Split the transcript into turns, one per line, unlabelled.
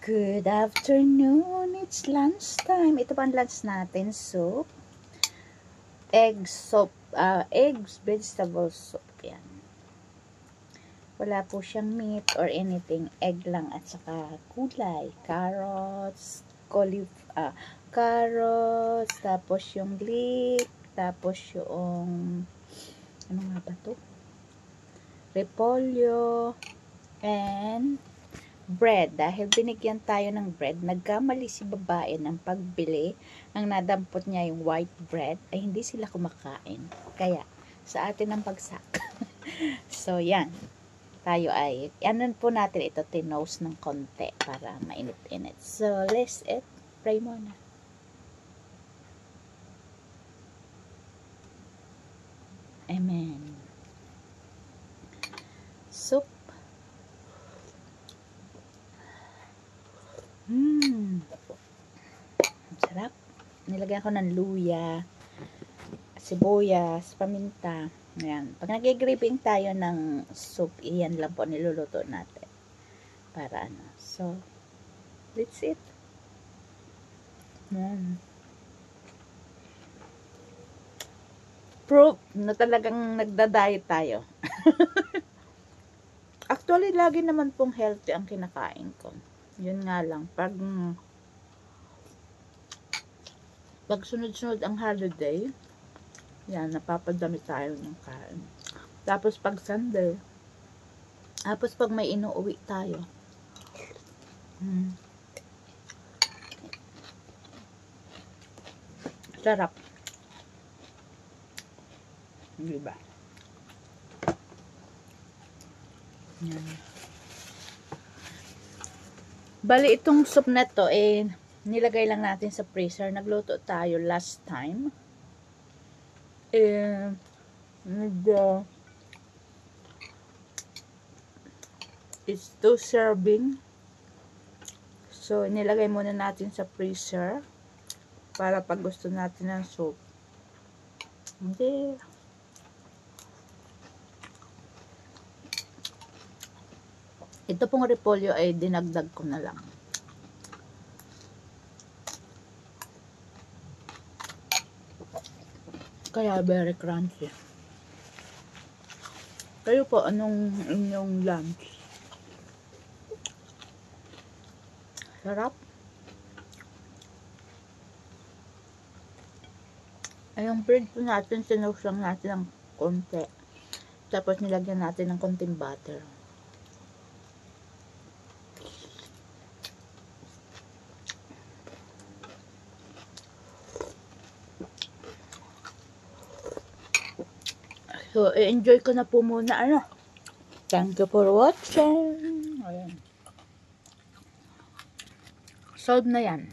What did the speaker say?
Good afternoon. It's lunchtime. Ito pa ang lunch natin. Soup. Egg soup. Eggs, vegetable soup. Yan. Wala po siyang meat or anything. Egg lang at saka gulay. Carrots, carrots, tapos yung leek, tapos yung ano nga ba to? Repolyo, and bread. Dahil binigyan tayo ng bread, nagkamali si babae ng pagbili. Ang nadampot niya yung white bread, ay hindi sila kumakain. Kaya, sa atin ang bagsak. So, yan. Tayo ay, ano po natin ito, tinose ng konti para mainit-init. So, let's eat. Pray muna. Amen. Soup. Sarap. Nilagyan ko ng luya, sibuyas, paminta. Ayan. Pag nag-gripping tayo ng soup, iyan lang po niluluto natin. Para ano. So, that's it. Proof na talagang nagda-diet tayo. Actually, lagi naman pong healthy ang kinakain ko. Yun nga lang, pag sunod-sunod ang holiday, yan, napapadami tayo ng kain. Tapos pag Sunday, tapos pag may inuuwi tayo, sarap. Diba? Yan. Bali, itong soup na to, nilagay lang natin sa freezer. Nagluto tayo last time. It's 2 serving. So, nilagay muna natin sa freezer para pag gusto natin ng soup. Hindi. Ito pong repolyo ay dinagdag ko na lang. Kaya very crunchy. Kayo po, anong inyong lunch? Sarap. Ay, yung bread po natin, sinose lang natin ng konti. Tapos nilagyan natin ng konting butter. So, enjoy ko na po muna, Thank you for watching. Ayan. Solve na yan.